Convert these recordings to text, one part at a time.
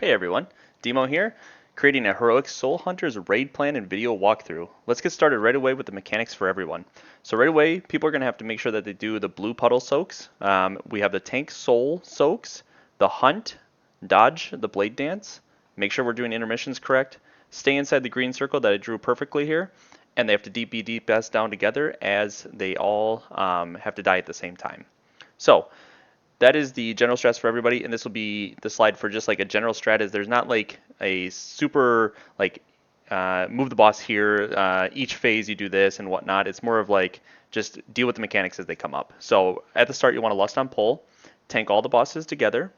Hey everyone, Demo here, creating a Heroic Soul Hunters raid plan and video walkthrough. Let's get started right away with the mechanics for everyone. So right away, people are going to have to make sure that they do the blue puddle soaks. We have the tank soul soaks, the hunt, dodge, the blade dance. Make sure we're doing intermissions correct. Stay inside the green circle that I drew perfectly here. And they have to be DPS down together as they all have to die at the same time. So that is the general strats for everybody, and this will be the slide for just like a general strat. Is there's not like a super like move the boss here, each phase you do this and whatnot. It's more of like just deal with the mechanics as they come up. So at the start you want to lust on pull, tank all the bosses together.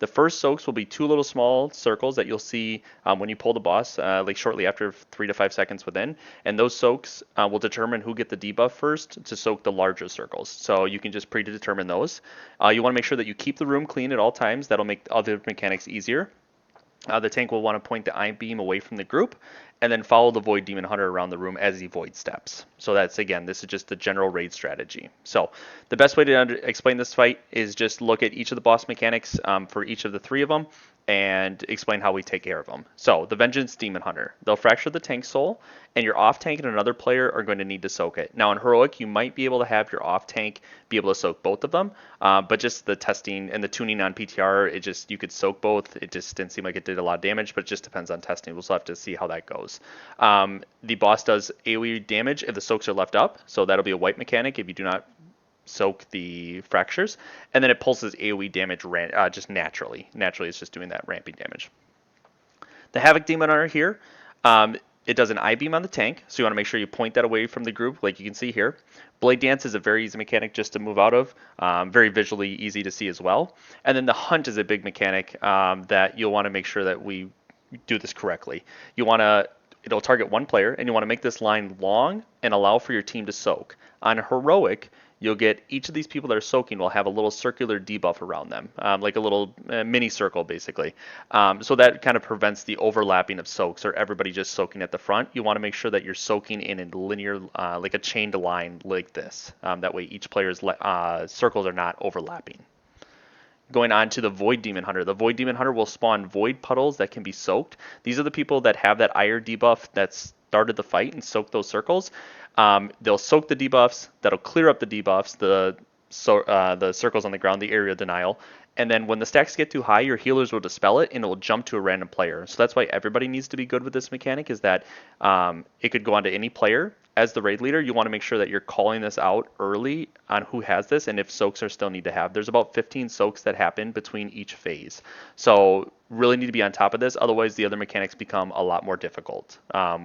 The first soaks will be two little small circles that you'll see when you pull the boss, like shortly after 3 to 5 seconds within. And those soaks will determine who get the debuff first to soak the larger circles. So you can just predetermine those. You want to make sure that you keep the room clean at all times. That'll make other mechanics easier. The tank will want to point the eye beam away from the group and then follow the Void Demon Hunter around the room as he void steps. So that's, again, this is just the general raid strategy. So the best way to explain this fight is just look at each of the boss mechanics for each of the three of them and explain how we take care of them. So the Vengeance Demon Hunter, they'll fracture the tank soul, and your off tank and another player are going to need to soak it. Now in Heroic, you might be able to have your off tank be able to soak both of them, but just the testing and the tuning on PTR, you could soak both. It just didn't seem like it did a lot of damage, but it just depends on testing. We'll still have to see how that goes. The boss does AoE damage if the soaks are left up, so that'll be a white mechanic if you do not soak the fractures, and then it pulses AoE damage just naturally. Naturally, it's just doing that ramping damage. The Havoc Demon Hunter here, it does an eye beam on the tank, so you want to make sure you point that away from the group, like you can see here. Blade Dance is a very easy mechanic just to move out of, very visually easy to see as well. And then the Hunt is a big mechanic that you'll want to make sure that we do this correctly. It'll target one player, and you want to make this line long and allow for your team to soak. On Heroic, you'll get each of these people that are soaking will have a little circular debuff around them, like a little mini circle, basically. So that kind of prevents the overlapping of soaks or everybody just soaking at the front. You want to make sure that you're soaking in a linear, like a chained line like this. That way each player's circles are not overlapping. Going on to the Void Demon Hunter. The Void Demon Hunter will spawn void puddles that can be soaked. These are the people that have that ire debuff that started the fight and soak those circles. They'll soak the debuffs. That'll clear up the debuffs, the circles on the ground, the area denial. And then when the stacks get too high, your healers will dispel it and it will jump to a random player. So that's why everybody needs to be good with this mechanic, is that it could go onto any player. As the raid leader, you want to make sure that you're calling this out early on who has this and if soaks are still need to have. There's about 15 soaks that happen between each phase. So really need to be on top of this. Otherwise, the other mechanics become a lot more difficult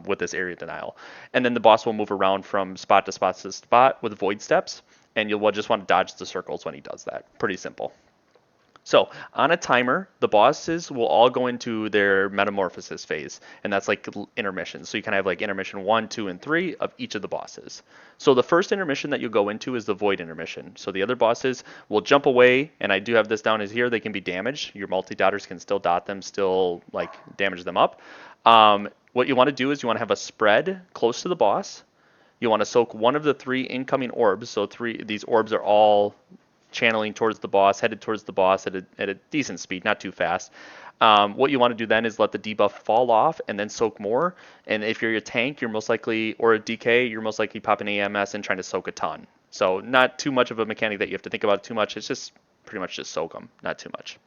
with this area denial. And then the boss will move around from spot to spot to spot with void steps. And you'll just want to dodge the circles when he does that. Pretty simple. So on a timer, the bosses will all go into their metamorphosis phase, and that's like intermission. So you kind of have like intermission 1, 2, and 3 of each of the bosses. So the first intermission that you'll go into is the void intermission. So the other bosses will jump away, and I do have this down as here. They can be damaged. Your multi-dotters can still dot them, still like damage them up. What you want to do is you want to have a spread close to the boss. You want to soak one of the 3 incoming orbs. So these orbs are all channeling towards the boss, headed towards the boss at a decent speed, not too fast. What you want to do then is let the debuff fall off and then soak more. And if you're a tank, you're most likely, or a DK, you're most likely popping AMS and trying to soak a ton. So not too much of a mechanic that you have to think about too much. It's just pretty much just soak them, not too much.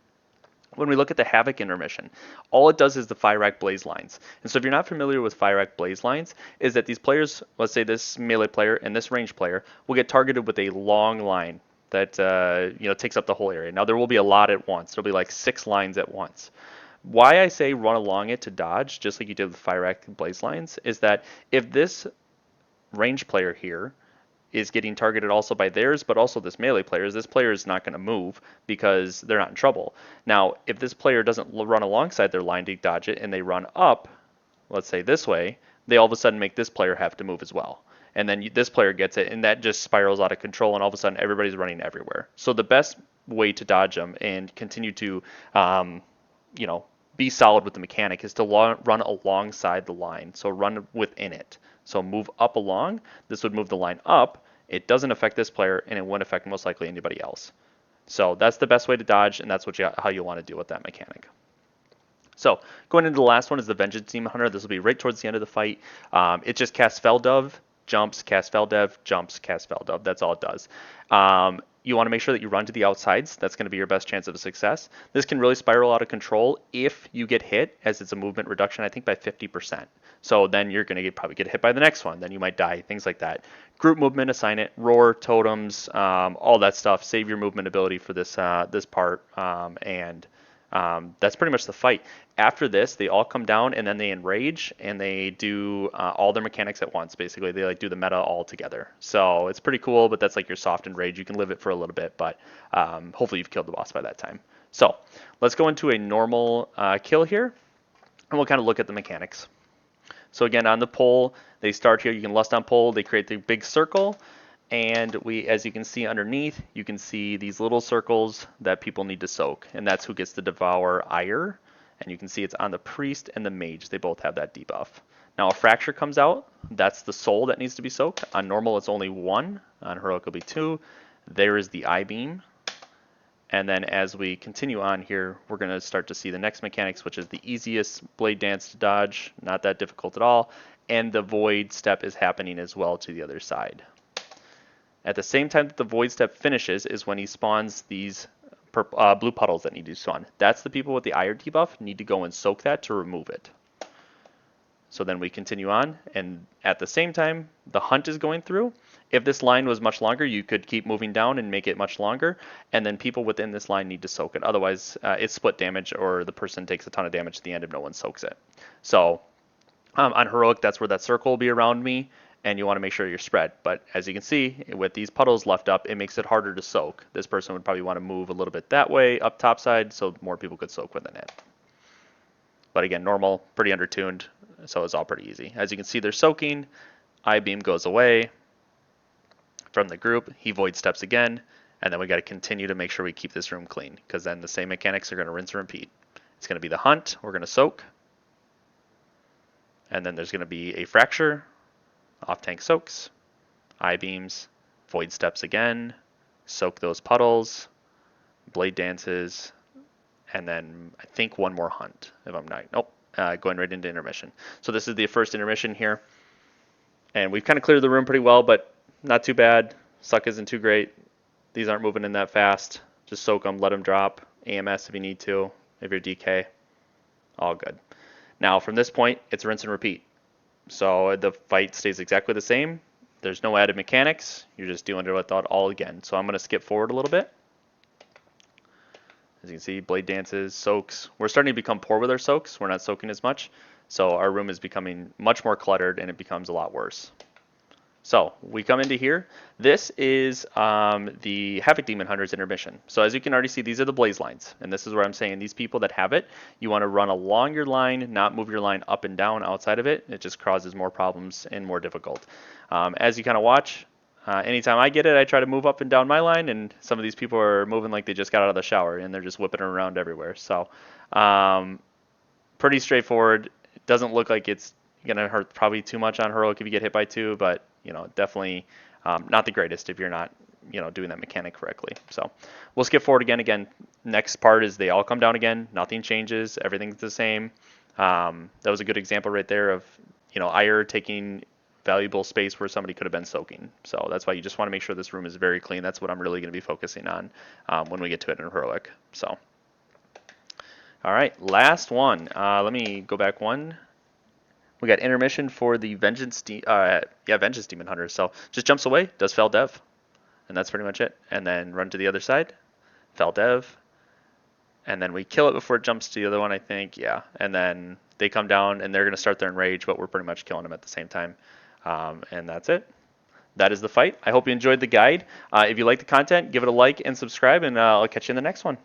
When we look at the Havoc intermission, all it does is the fire rack blaze lines. And so if you're not familiar with fire rack blaze lines, is that these players, let's say this melee player and this range player, will get targeted with a long line that takes up the whole area. Now there will be a lot at once. There'll be like 6 lines at once. Why I say run along it to dodge, just like you did with fire rack blaze lines, is that if this range player here is getting targeted also by theirs, but also this melee player, this player is not going to move because they're not in trouble. Now, if this player doesn't run alongside their line to dodge it and they run up, let's say this way, they all of a sudden make this player have to move as well. And then this player gets it, and that just spirals out of control, and all of a sudden everybody's running everywhere. So the best way to dodge them and continue to, be solid with the mechanic is to run alongside the line. So run within it. So move up along. This would move the line up. It doesn't affect this player, and it wouldn't affect most likely anybody else. So that's the best way to dodge, and that's how you want to deal with that mechanic. So going into the last one is the Vengeance Demon Hunter. This will be right towards the end of the fight. It just casts Feldove, jumps, cast Feldev, jumps, cast Feldove. That's all it does. You want to make sure that you run to the outsides. That's going to be your best chance of success. This can really spiral out of control if you get hit, as it's a movement reduction, I think, by 50%. So then you're going to probably get hit by the next one. Then you might die, things like that. Group movement, assign it. Roar, totems, all that stuff. Save your movement ability for this this part, and that's pretty much the fight. After this, they all come down and then they enrage and they do all their mechanics at once. Basically, they like do the meta all together. So it's pretty cool, but that's like your soft enrage. You can live it for a little bit, but hopefully you've killed the boss by that time. So let's go into a normal kill here, and we'll kind of look at the mechanics. So again, on the pole, they start here. You can lust on pole. They create the big circle. And as you can see underneath, you can see these little circles that people need to soak. And that's who gets to devour ire. And you can see it's on the priest and the mage. They both have that debuff. Now a fracture comes out. That's the soul that needs to be soaked. On normal, it's only 1. On heroic, it'll be 2. There is the eye beam. And then as we continue on here, we're going to start to see the next mechanics, which is the easiest blade dance to dodge. Not that difficult at all. And the void step is happening as well to the other side. At the same time that the void step finishes is when he spawns these blue puddles that need to spawn. That's the people with the ire debuff need to go and soak that to remove it. So then we continue on, and at the same time, the hunt is going through. If this line was much longer, you could keep moving down and make it much longer, and then people within this line need to soak it. Otherwise, it's split damage, or the person takes a ton of damage at the end if no one soaks it. So on heroic, that's where that circle will be around me, and you want to make sure you're spread. But as you can see, with these puddles left up, it makes it harder to soak. This person would probably want to move a little bit that way, up top side, so more people could soak within it. But again, normal, pretty undertuned, so it's all pretty easy. As you can see, they're soaking. Eye beam goes away from the group. He void steps again, and then we got to continue to make sure we keep this room clean, because then the same mechanics are going to rinse and repeat. It's going to be the hunt. We're going to soak. And then there's going to be a fracture. Off-tank soaks, eye beams, void steps again, soak those puddles, blade dances, and then I think one more hunt, if I'm not. Nope, going right into intermission. So this is the first intermission here. And we've kind of cleared the room pretty well, but not too bad. Suck isn't too great. These aren't moving in that fast. Just soak them, let them drop. AMS if you need to, if you're DK. All good. Now from this point, it's rinse and repeat. So the fight stays exactly the same. There's no added mechanics. You're just doing it without all again. So I'm going to skip forward a little bit. As you can see, blade dances, soaks. We're starting to become poor with our soaks. We're not soaking as much. So our room is becoming much more cluttered and it becomes a lot worse. So we come into here. This is the Havoc Demon Hunter's intermission. So as you can already see, these are the blaze lines. And this is where I'm saying these people that have it, you want to run along your line, not move your line up and down outside of it. It just causes more problems and more difficult. As you kind of watch, anytime I get it, I try to move up and down my line, and some of these people are moving like they just got out of the shower, and they're just whipping around everywhere. So pretty straightforward. It doesn't look like it's going to hurt probably too much on heroic if you get hit by 2, but definitely not the greatest if you're not doing that mechanic correctly. So we'll skip forward again. Next part is they all come down again. Nothing changes. Everything's the same. That was a good example right there of ire taking valuable space where somebody could have been soaking. So that's why you just want to make sure this room is very clean. That's what I'm really going to be focusing on when we get to it in heroic. So all right, last one. Let me go back one. We got intermission for the Vengeance Demon Hunter. So just jumps away, does Fel Dev, and that's pretty much it. And then run to the other side, Fel Dev, and then we kill it before it jumps to the other one, I think. Yeah, and then they come down and they're going to start their enrage, but we're pretty much killing them at the same time. And that's it. That is the fight. I hope you enjoyed the guide. If you like the content, give it a like and subscribe, and I'll catch you in the next one.